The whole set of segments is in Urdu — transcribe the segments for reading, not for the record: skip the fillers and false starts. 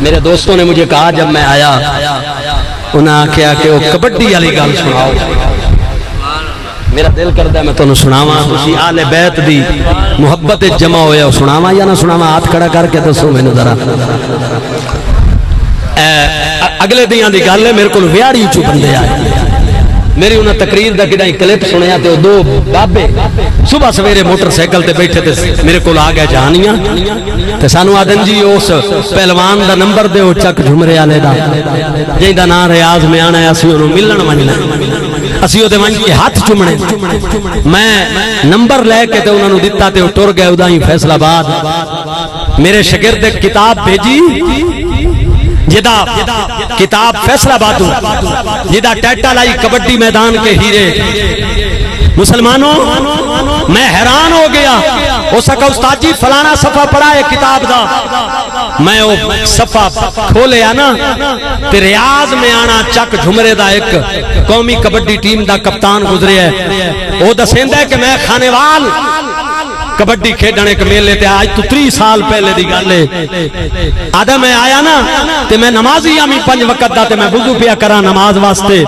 میرے دوستوں نے مجھے کہا جب میں آیا انہاں کیا کہ وہ کبڈی والی گل سناؤ. میرا دل کرتا ہے میں تمہیں سناواں تسی آل بیت دی محبت جمع ہویا سناواں یا نہ سناواں؟ ہاتھ کھڑا کر کے دسو مینوں ذرا. اگلے دیاں دی گل ہے میرے کول ویاڑی چوں بندے آئے. میری انہاں تقریر دا کڈا کلپ سنیا تے دو بابے صبح سویرے موٹر سائیکل تے بیٹھے تے میرے کول آ گئے جہانیاں تے سانو آدن جی اس پہلوان دا نمبر دیو چک جھمرے والے دا جیندا نام ریاض میں آنا ہے اسی اونوں ملن ونجنا اسی او تے ونج کے ہاتھ چومنے. میں نمبر لے کے تے انہاں نوں دتا تے او ٹر گئے اوداں ہی فیصل آباد. میرے شاگرد کتاب بھیجی جدا کتاب فیصل آباد جدا ٹیٹا لائی کبڈی میدان کے ہیرے. مسلمانوں میں حیران ہو گیا. ہو سکا استاد جی فلانا صفحہ پڑھا ہے کتاب دا. میں وہ صفحہ کھولے نا تے ریاض میں آنا چک جھمرے دا ایک قومی کبڈی ٹیم دا کپتان گزرے ہے. وہ دسیندا ہے کہ میں خانیوال کبڈی کھیڈنے کے میلے تے آج تو 3 سال پہلے دی گل ہے. آدھا میں آیا نا تے میں نمازی ہمی 5 وقت دا تے میں وضو پیا کرا نماز واسطے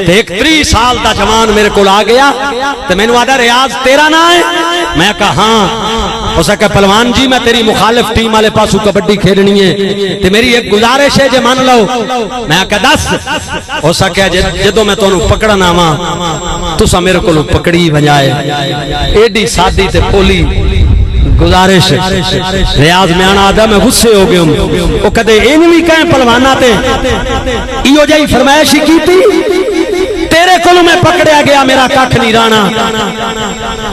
تے ایک 3 سال دا جوان میرے کول آ گیا تے میں نے آدھا ریاض تیرا نا ہے؟ میں کہا ہاں. ہو سکا پہلوان جی میں تیری مخالف ٹیم والے پاسو کبڈی کھیڈنی ہے تے میری ایک گزارش ہے جے مان لو. میں کہا دس. ہو سکا جدوں میں تانوں پکڑنا وا تساں میرے کولوں پکڑی ونجائے. ایڈی سادی تے پولی گزارش. ریاض میں آنا آدھا میں غصے ہو گئے ہوں. وہ کدے این بھی کہیں پلوانا تے ایو جائی فرمائشی کی تھی تیرے کولوں میں پکڑیا گیا میرا کاکھ نہیں رانا.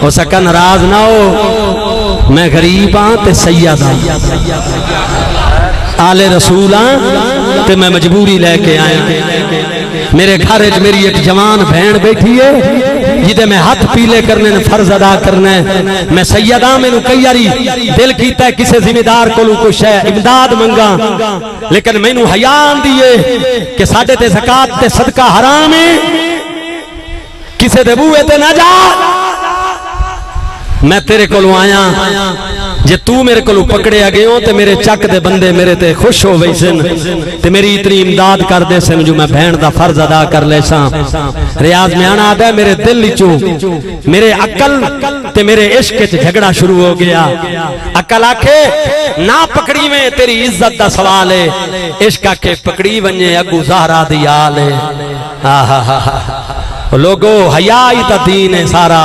ہو سکا ناراض نہ ہو میں غریب ہاں تے سید ہاں آل رسول ہاں تے میں مجبوری لے کے آیا. میرے گھر میری ایک جوان بہن بیٹھی ہے جدے میں ہاتھ پیلے کرنے فرض ادا کرنا ہے. میں سیدہ میں نو کئی یاری دل کیتا ہے کسے ذمہ دار کو کوئی شے امداد منگا لیکن میں نو حیا آندیے کہ ساڈے تے زکات تے صدقہ حرام ہے کسے دے بوئے تے نہ جا. میں تیرے کولوں آیا جے تو میرے کولوں پکڑے گئے ہو تے میرے چک دے بندے میرے تے خوش ہو وئی سن تے میری اتنی امداد کر دے سن جو میں بہن دا فرض ادا کر لے ساں. ریاض میں آنا آدھا ہے میرے دل چوں میرے عقل تے میرے عشق وچ جھگڑا شروع ہو گیا. عقل آکھے نہ پکڑی میں تیری عزت دا سوال ہے. عشق آکھے پکڑی ونجے اگو زہرا دی آل ہے. لوگو حیا ہی تا دین ہے سارا.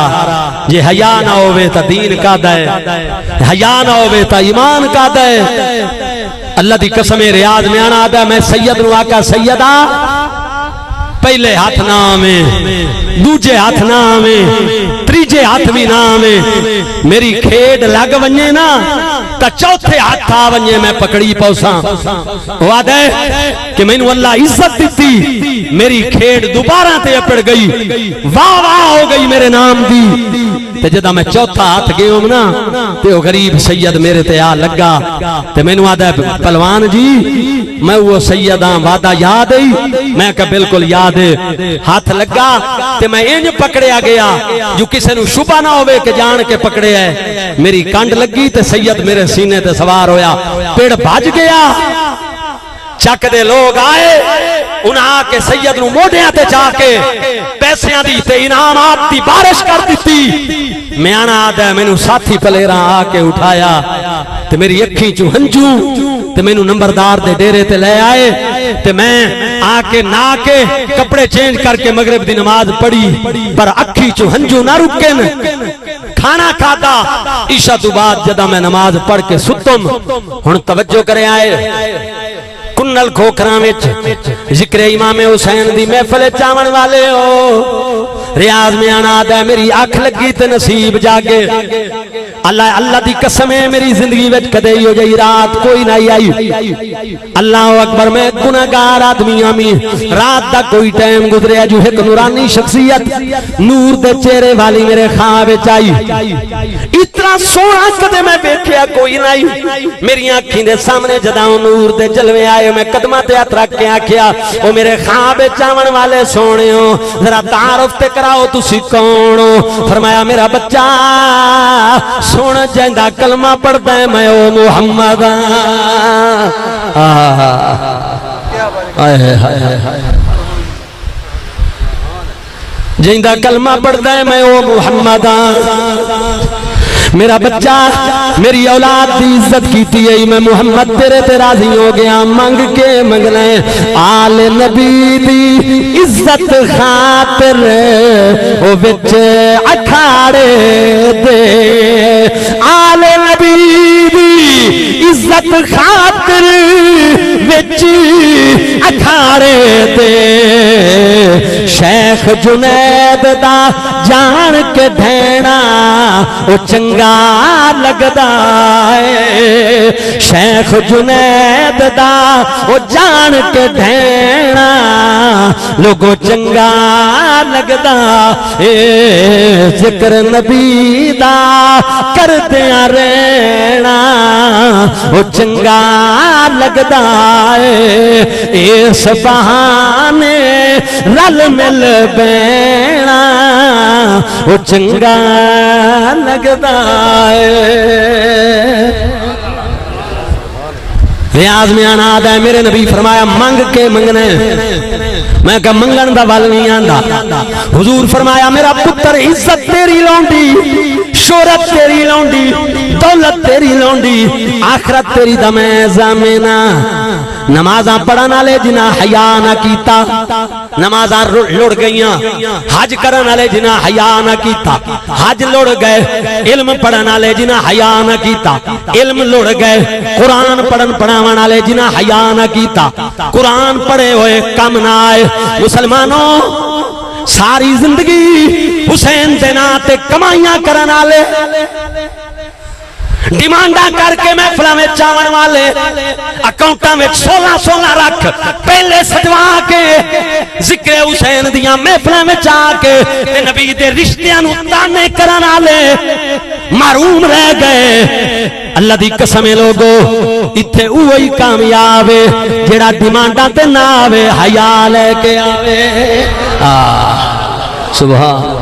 جے حیا نہ ہوئے تا دین کا دے حیا نہ ہوئے تا ایمان کا دے. اللہ دی قسم ریاض میں آنا آدھا میں سید نو آقا سیدہ پہلے ہاتھ نہ آمیں دوجے ہاتھ نہ آمیں تریجے ہاتھ بھی نہ آمیں. میری کھیڈ لگ ونجے نا تا چوتھے ہاتھ آ ونجے میں پکڑی پوساں. وعد ہے کہ میں نو اللہ عزت دیتی میری کھیڈ دوبارہ تے اپڑ گئی واہ واہ ہو گئی میرے نام دی. تے جدا میں چوتھا ہاتھ گئے ہوں نا تے وہ غریب سید میرے تے آ لگا تے میں نو آدھا پہلوان جی میں وہ سیداں وعدہ یاد ہے؟ میں کہا بالکل یاد ہے. ہاتھ لگا تے میں انج پکڑیا گیا جو کسے نو شبہ نہ ہوئے کہ جان کے پکڑے ہے. میری کانڈ لگی تے سید میرے سینے تے سوار ہویا پیڑ بھاج گیا. چک دے لوگ آئے انہاں آ کے سید نو موڑیاں تے جا کے پیسیاں دی تے انعامات دی بارش کر دیتی. میں آنا آدھا ہے میں نو ساتھی پلیراں آ کے اٹھایا تے میری اکھی چوں ہنجو تے میں نو نمبردار دے ڈیرے تے لے آئے تے میں آ کے نہ کے کپڑے چینج کر کے مغرب دی نماز پڑھی پر اکھی چوں ہنجو نہ رکن. کھانا کھاتا عشاء تو بعد جدا میں نماز پڑھ کے ستم. ہن توجہ کرے آئے کنل کھوکھراں وچ ذکر امام حسین دی محفل چاون والے ہو. ریاض میں آنا آدھا میری آنکھ لگی تے نصیب جاگے. اللہ دی قسم ہے میری زندگی وچ کدے ہو جائی رات کوئی نہ آئی. اللہ اکبر میں گناہگار آدمی آمی رات دا کوئی ٹائم گزریا جو ایک نورانی شخصیت نور دے چہرے والی میرے خواب وچ آئی. اتنا سونا کدے میں دیکھیا کوئی نہ آئی. میری آنکھیں دے سامنے جدا نور دے جلوے آئے. میں قدماں تے ہاتھ رکھ کے آکھیا او میرے خواب وچ آون والے سونےو ذرا تعارف تے کراؤ تسی کون ہو؟ فرمایا میرا بچہ سن جیندا کلمہ پڑھدا ہے میں او محمد جیندا کلمہ پڑھدا ہے میں او محمد میرا بچہ میری اولاد دی عزت کیتی ہے میں محمد تیرے تے راضی ہو گیا منگ کے منگنا آل نبی دی عزت خاطر او وچ اکھاڑے دے آل نبی دی عزت خاطر وچ اکھاڑے دے شیخ جنید دا جان کے ڈھینا او چنگا لگدا ہے شیخ جنید دا او جان کے ڈھینا لوگوں چنگا لگدا اے ذکر نبی دا کردیاں رہنا او چنگا لگدا ہے اس بہانے رل مل بینا او چنگا لگدا ریاض میں آنا آدھا ہے میرے نبی فرمایا منگ کے منگنے میں کہا منگن دا وال نہیں آندہ حضور فرمایا میرا پتر عزت تیری لونڈی شہرت تیری لونڈی دولت تیری لونڈی آخرت تیری دمیں زامنہ نمازاں پڑھنا لے جنہ حیا نہ کیتا نمازاں لڑ گئیاں حج کرنا لے جنہ حیا نہ کیتا حج لڑ گئے علم پڑھنا لے جنہ حیا نہ کیتا علم لڑ گئے قرآن پڑھن پڑھاونا لے جنہ حیا نہ کیتا قرآن پڑھے ہوئے کم نہ آئے مسلمانوں ساری زندگی حسین دینا تے کمائیاں کرنا لے ڈیمانڈا کر کے محفلہ میں چاون والے اکاؤنٹا میں 16 رکھ پہلے سجوا کے ذکر حسین دیاں محفلہ میں چاہ کے نبی دے رشتیاں نو تانے کرن والے محروم رہ گئے اللہ دی قسم لوگو اتھے اوہی کامیاب جڑا ڈیمانڈا تے نہ آوے حیا لے کے آوے سبحان